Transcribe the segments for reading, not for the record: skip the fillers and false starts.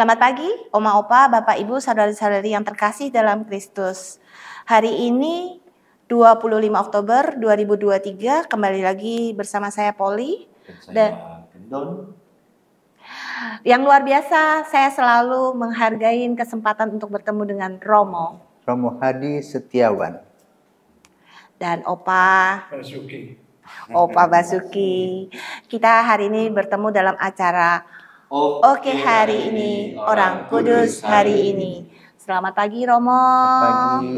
Selamat pagi, Oma Opa, Bapak Ibu, Saudari-saudari yang terkasih dalam Kristus. Hari ini 25 Oktober 2023 kembali lagi bersama saya Polly Dan saya Gendon. Yang luar biasa, saya selalu menghargai kesempatan untuk bertemu dengan Romo Hadi Setiawan dan Opa Basuki. Kita hari ini bertemu dalam acara Oke hari ini, Orang Kudus hari ini. Selamat pagi Romo.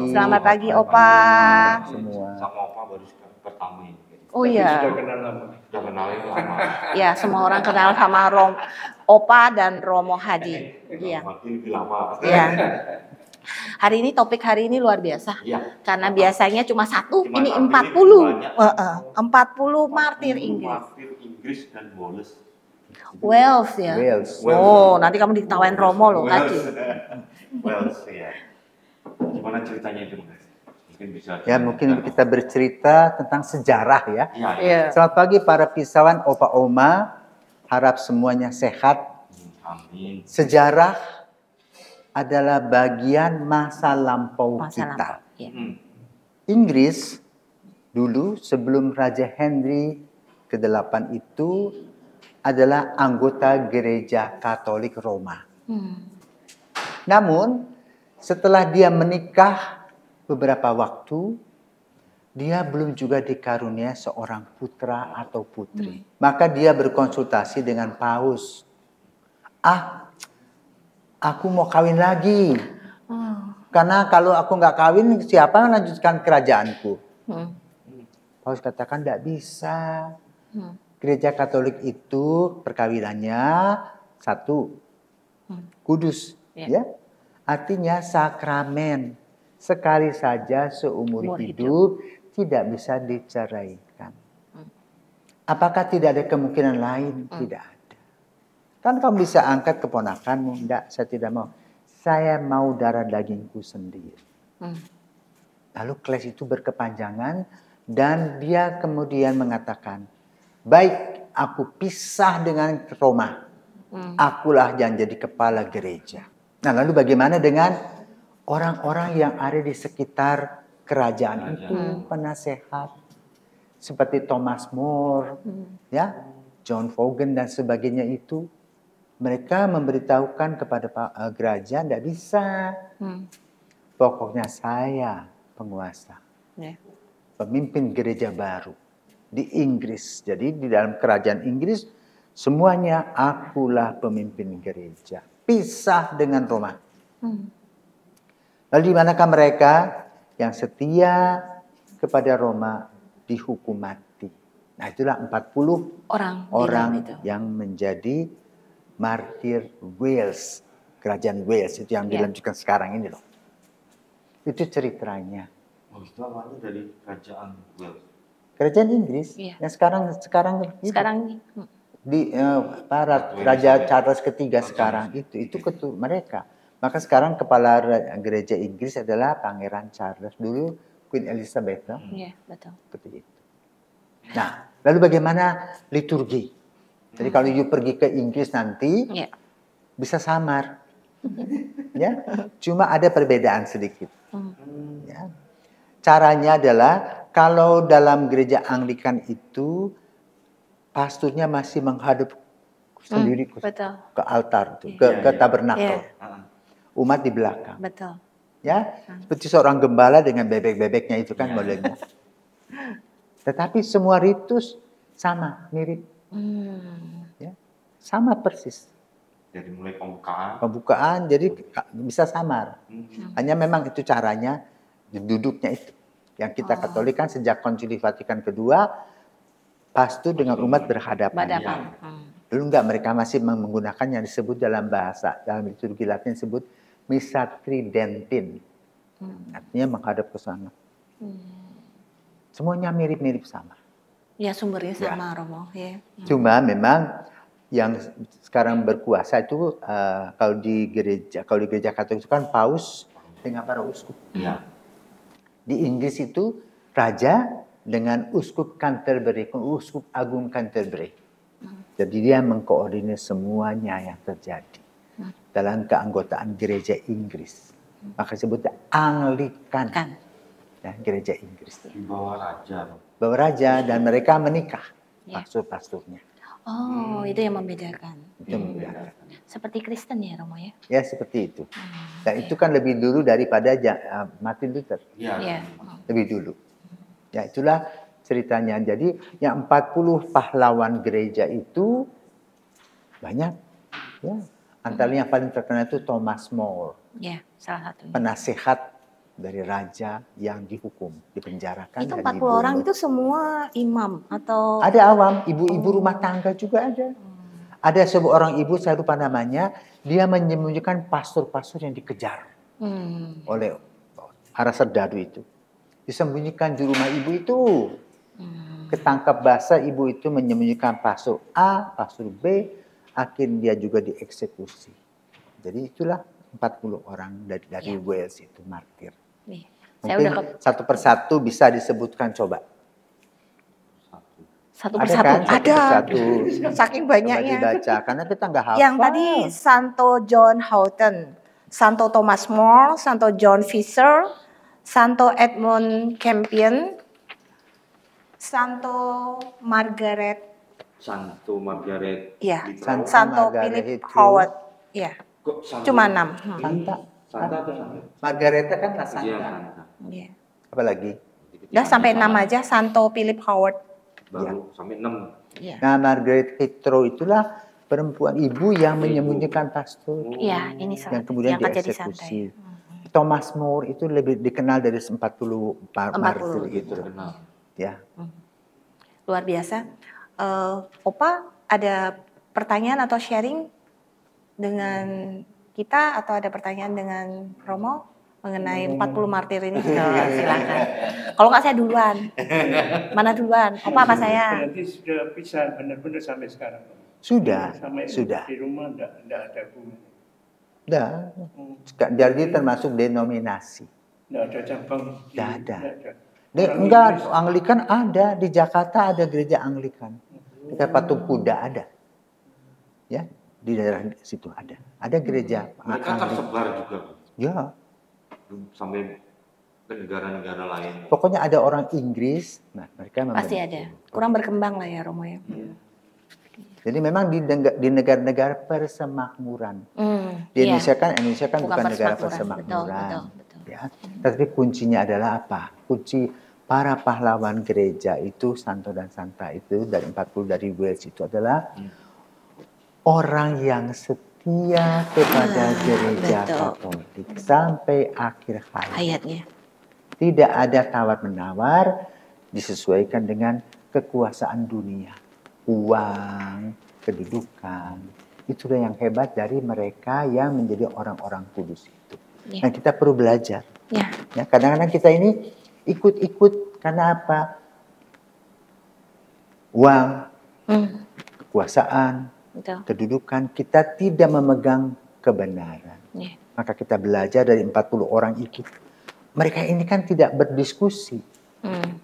Selamat pagi Opa. Semua. Sama Opa baru pertama ini. Oh iya. Sudah kenal lama. Sudah kenalin lama. Ya, semua orang kenal sama Opa dan Romo Hadi. Iya. Lebih lama. Iya. Hari ini topik hari ini luar biasa. Iya. Karena biasanya cuma satu, Cuma ini satu, 40. ini 40 martir Inggris. Martir Inggris dan Wales. Wales ya. Wales. Oh, nanti kamu diketawain Romo loh tadi. Wales ya. Gimana ceritanya itu, Mas? Mungkin bisa. Ya, mungkin kita bercerita tentang sejarah ya. Iya. Selamat pagi para pisauan, Opa Oma. Harap semuanya sehat. Amin. Sejarah adalah bagian masa lampau kita. Ya. Inggris dulu sebelum Raja Henry ke-8 itu adalah anggota Gereja Katolik Roma. Namun setelah dia menikah beberapa waktu, dia belum juga dikarunia seorang putra atau putri. Maka dia berkonsultasi dengan Paus. Aku mau kawin lagi. Karena kalau aku nggak kawin, siapa yang melanjutkan kerajaanku? Paus katakan tidak bisa. Gereja Katolik itu perkawinannya satu, kudus, ya. Artinya sakramen. Sekali saja seumur hidup tidak bisa diceraikan. Apakah tidak ada kemungkinan lain? Tidak ada. Kan kamu bisa angkat keponakanmu. Tidak, saya tidak mau. Saya mau darah dagingku sendiri. Lalu kelas itu berkepanjangan dan dia kemudian mengatakan, baik, aku pisah dengan Roma. Akulah yang jadi kepala gereja. Nah, lalu bagaimana dengan orang-orang yang ada di sekitar kerajaan itu, penasehat seperti Thomas More, ya, John Vaughan dan sebagainya itu, mereka memberitahukan kepada kerajaan tidak bisa. Pokoknya saya penguasa, pemimpin gereja baru di Inggris. Jadi di dalam kerajaan Inggris semuanya akulah pemimpin gereja. Pisah dengan Roma. Lalu di manakah mereka yang setia kepada Roma dihukum mati. Nah, itulah 40 orang yang menjadi martir Wales. Kerajaan Wales itu yang dilanjutkan sekarang ini loh. Itu ceritanya. Oh, itu awalnya dari kerajaan Wales. Kerajaan Inggris yang sekarang di Raja Charles ketiga sekarang itu ketua mereka. Maka sekarang kepala gereja Inggris adalah Pangeran Charles, dulu Queen Elizabeth. Iya, betul. Seperti itu. Nah, lalu bagaimana liturgi? Jadi kalau you pergi ke Inggris nanti bisa samar. Ya, cuma ada perbedaan sedikit. Ya. Caranya adalah kalau dalam gereja Anglikan itu pastornya masih menghadap sendiri ke altar, ke tabernakel. Umat di belakang. Betul. Ya, seperti seorang gembala dengan bebek-bebeknya itu kan modelnya. Tetapi semua ritus sama, mirip. Ya, sama persis. Dari mulai pembukaan. Pembukaan jadi bisa samar. Hanya memang itu caranya, duduknya itu. Yang kita Katolik kan sejak Konsili Vatikan kedua, pastor dengan umat berhadapan. Dulu enggak, mereka masih menggunakan yang disebut dalam liturgi Latin disebut Missa Tridentin. Artinya menghadap ke sana. Semuanya mirip-mirip sama. Ya, sumbernya sama, Romo. Ya. Cuma memang yang sekarang berkuasa itu kalau di gereja Katolik itu kan paus dengan para uskup. Di Inggris itu raja dengan uskup Canterbury, uskup agung Canterbury. Jadi dia mengkoordinir semuanya yang terjadi. dalam keanggotaan gereja Inggris. Maka disebutnya Anglikan. Ya, gereja Inggris. Bawa raja. Bawa raja dan mereka menikah. Pastor-pastornya. Oh, itu yang membedakan. Itu membedakan. Seperti Kristen ya, Romo ya? Ya, seperti itu. Dan itu kan lebih dulu daripada Martin Luther. Iya. Lebih dulu. Ya, itulah ceritanya. Jadi, yang 40 pahlawan gereja itu banyak. Ya. Antara yang paling terkenal itu Thomas More. Ya, salah satunya. Penasehat dari raja yang dihukum, dipenjarakan. Itu 40 orang itu semua imam atau? Ada awam, ibu-ibu rumah tangga juga ada. Ada seorang ibu, saya lupa namanya, dia menyembunyikan pastor-pastor yang dikejar oleh para serdadu itu. Disembunyikan di rumah ibu itu. Ketangkap basah ibu itu menyembunyikan pastor A, pastor B, akhirnya dia juga dieksekusi. Jadi itulah 40 orang dari Wales itu martir. Mungkin satu persatu bisa disebutkan, coba. Satu persatu ada. Saking banyaknya. Dibaca karena kita nggak hafal. Yang tadi Santo John Houghton, Santo Thomas More, Santo John Fisher, Santo Edmund Campion, Santo Margaret. Iya. Santo Philip Howard. Iya. Cuma 6. Santa atau Santa? Margareta kan lah Santa. Iya. Apa lagi? Udah sampai 6 aja, Santo Philip Howard. Baru sampai 6. Ya. Nah, Margaret Hitro itulah perempuan ibu yang menyembunyikan pastor. Iya, ini salah. Yang kemudian dieksekusi. Thomas More itu lebih dikenal dari 40 martir gitu. Ya. Luar biasa. Opa ada pertanyaan atau sharing dengan kita atau ada pertanyaan dengan Romo mengenai 40 martir ini? Silakan. Kalau nggak saya duluan. Mana duluan? Opa apa saya? Berarti sudah bisa benar-benar sampai sekarang. Sudah. Di rumah enggak ada bunga. Sudah. Jadi termasuk denominasi. Enggak ada cabang. Tidak ada. Enggak, Anglikan ada. Di Jakarta ada gereja Anglikan. Kita Patung Kuda ada. Ya, di daerah situ ada. Ada gereja. Mereka tersebar juga. Ya. Sampai ke negara-negara lain. Pokoknya ada orang Inggris. Nah, mereka pasti ada. Kurang berkembang lah ya Romo ya. Jadi memang di negara-negara persemakmuran. Di Indonesia kan bukan negara persemakmuran. Betul. Ya. Tapi kuncinya adalah apa? Kunci para pahlawan gereja itu, Santo dan Santa itu dari 40 dari Wales itu adalah orang yang setia kepada gereja Katolik sampai akhir hayatnya. Tidak ada tawar-menawar, disesuaikan dengan kekuasaan dunia. Uang, kedudukan. Itulah yang hebat dari mereka yang menjadi orang-orang kudus itu. Dan kita perlu belajar. Ya, kadang-kadang kita ini ikut-ikut karena apa? Uang, kekuasaan, kedudukan. Kita tidak memegang kebenaran. Maka kita belajar dari 40 orang itu. Mereka ini kan tidak berdiskusi.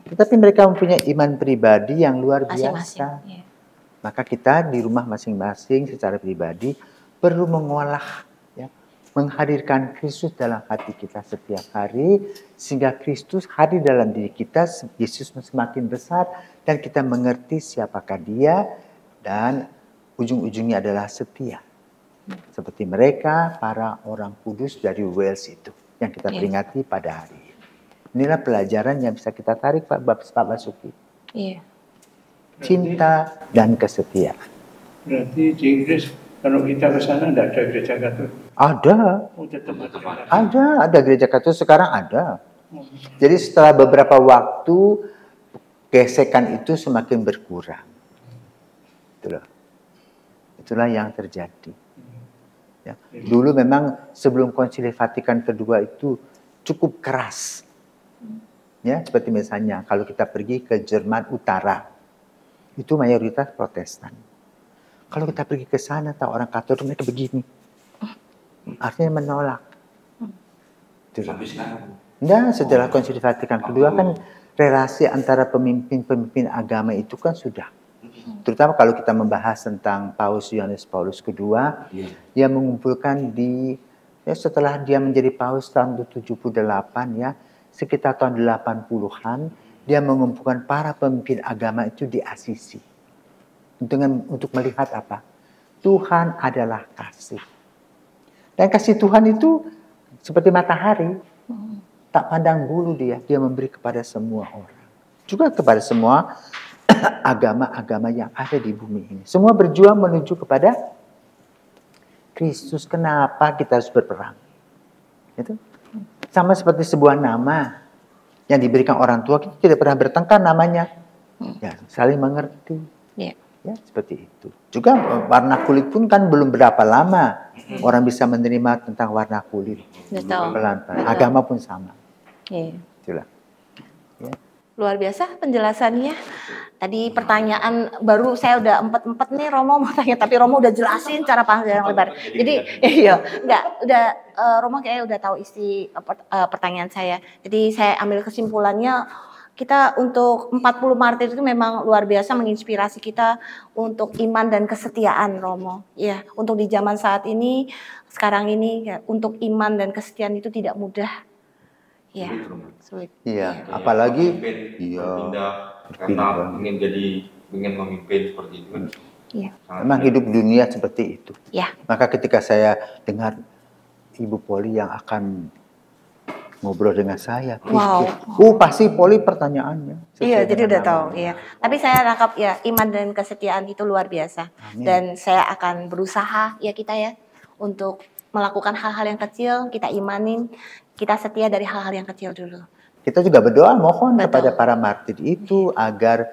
Tetapi mereka mempunyai iman pribadi yang luar biasa. Maka kita di rumah masing-masing secara pribadi perlu mengolah, ya, menghadirkan Kristus dalam hati kita setiap hari, sehingga Kristus hadir dalam diri kita, Yesus semakin besar, dan kita mengerti siapakah Dia, dan ujung-ujungnya adalah setia. Seperti mereka, para orang kudus dari Wales itu, yang kita peringati pada hari ini. Inilah pelajaran yang bisa kita tarik Pak Basuki. Iya. Cinta dan kesetiaan. Berarti di Inggris kalau kita ke sana tidak ada gereja Katolik? Ada. Oh, tetap ada gereja Katolik sekarang ada. Jadi setelah beberapa waktu gesekan itu semakin berkurang. Itulah yang terjadi. Ya. Dulu memang sebelum Konsili Vatikan kedua itu cukup keras. Ya, seperti misalnya kalau kita pergi ke Jerman Utara, itu mayoritas Protestan. Kalau kita pergi ke sana, tahu orang Katolik mereka begini. Artinya menolak. Sampai sekarang. Nah, setelah Konsili Vatikan kedua kan relasi antara pemimpin-pemimpin agama itu kan sudah Terutama kalau kita membahas tentang Paus Yohanes Paulus kedua, dia mengumpulkan setelah dia menjadi Paus tahun 78 ya, sekitar tahun 80-an, dia mengumpulkan para pemimpin agama itu di Asisi. Untuk melihat apa? Tuhan adalah kasih. Dan kasih Tuhan itu seperti matahari, tak pandang bulu dia memberi kepada semua orang. Juga kepada semua agama-agama yang ada di bumi ini. Semua berjuang menuju kepada Kristus. Kenapa kita harus berperang? Itu sama seperti sebuah nama yang diberikan orang tua, kita tidak pernah bertengkar namanya. Ya, saling mengerti. Ya, seperti itu. Juga warna kulit pun kan belum berapa lama orang bisa menerima tentang warna kulit. Pelan-pelan. Agama pun sama. Itulah. Ya. Luar biasa penjelasannya. Tadi pertanyaan baru saya udah empet nih Romo mau tanya, tapi Romo udah jelasin cara panjang lebar. Jadi Romo kayaknya udah tahu isi pertanyaan saya. Jadi saya ambil kesimpulannya, kita untuk 40 martir itu memang luar biasa menginspirasi kita untuk iman dan kesetiaan, Romo. Ya, untuk di zaman saat ini, sekarang ini ya, untuk iman dan kesetiaan itu tidak mudah. Ya, sulit. Iya, apalagi karena ingin memimpin seperti itu kan. Iya. Memang hidup dunia seperti itu. Ya. Maka ketika saya dengar Ibu Poli yang akan ngobrol dengan saya, pasti Poli pertanyaannya. Iya, jadi udah tahu. Iya. Tapi saya nangkap ya, iman dan kesetiaan itu luar biasa. Amin. Dan saya akan berusaha ya kita ya untuk melakukan hal-hal yang kecil, kita imanin, kita setia dari hal-hal yang kecil dulu. Kita juga berdoa mohon kepada para martir itu agar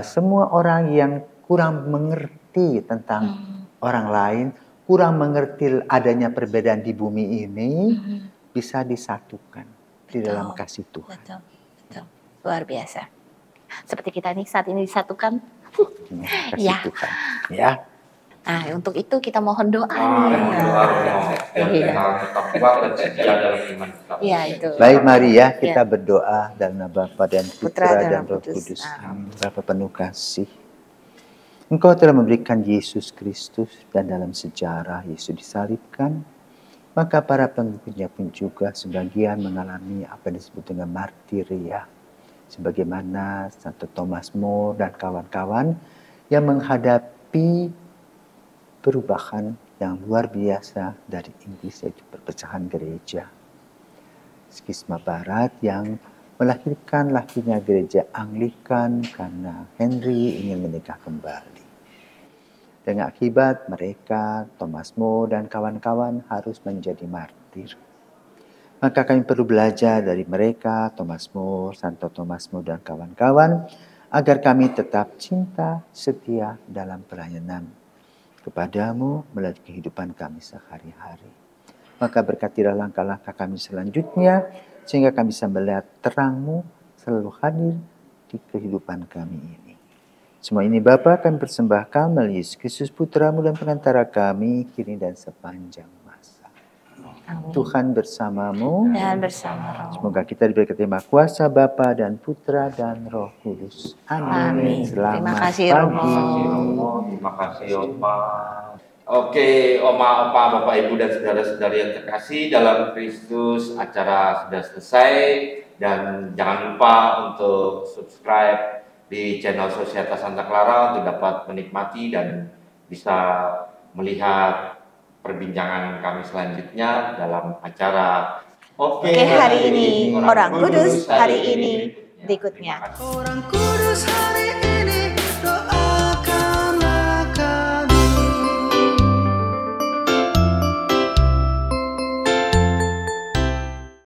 semua orang yang kurang mengerti tentang orang lain, kurang mengerti adanya perbedaan di bumi ini, bisa disatukan di dalam kasih Tuhan. Betul. Luar biasa. Seperti kita nih saat ini disatukan. Kasih Tuhan. Ya. Nah, untuk itu kita mohon doa tetap kuat dan setia dalam iman kita. Iya, itu. Baik, mari ya kita berdoa dalam nama Bapa dan Putra dan Roh Kudus. Amin. Bapa penuh kasih. Engkau telah memberikan Yesus Kristus dan dalam sejarah Yesus disalibkan. Maka para pengikutnya pun juga sebagian mengalami apa yang disebut dengan martiria. Sebagaimana Santo Thomas More dan kawan-kawan yang menghadapi perubahan yang luar biasa dari Inggris, yaitu perpecahan gereja. Skisma Barat yang melahirkan lahirnya gereja Anglikan karena Henry ingin menikah kembali. Dengan akibat mereka, Thomas More dan kawan-kawan harus menjadi martir. Maka kami perlu belajar dari mereka, Thomas More, Santo Thomas More dan kawan-kawan, agar kami tetap cinta, setia dalam pelayanan kepadamu melalui kehidupan kami sehari-hari. Maka berkatilah langkah-langkah kami selanjutnya, sehingga kami bisa melihat terang-Mu selalu hadir di kehidupan kami ini. Semua ini Bapa kami persembahkan melalui Yesus Kristus Putra-Mu dan perantara kami, kini dan sepanjang masa. Amin. Tuhan bersamamu dan bersama Roh. Semoga kita diberi terima kuasa Bapa dan Putra dan Roh Kudus. Amin. Selamat Terima kasih, pagi. Terima kasih Oma. Oke, Oma, Opa, Bapak, Ibu dan saudara-saudari yang terkasih dalam Kristus, acara sudah selesai dan jangan lupa untuk subscribe di channel Sosieta Santa Clara untuk dapat menikmati dan bisa melihat perbincangan kami selanjutnya dalam acara Oke, hari ini Orang Kudus, hari ini berikutnya. Orang Kudus hari ini doa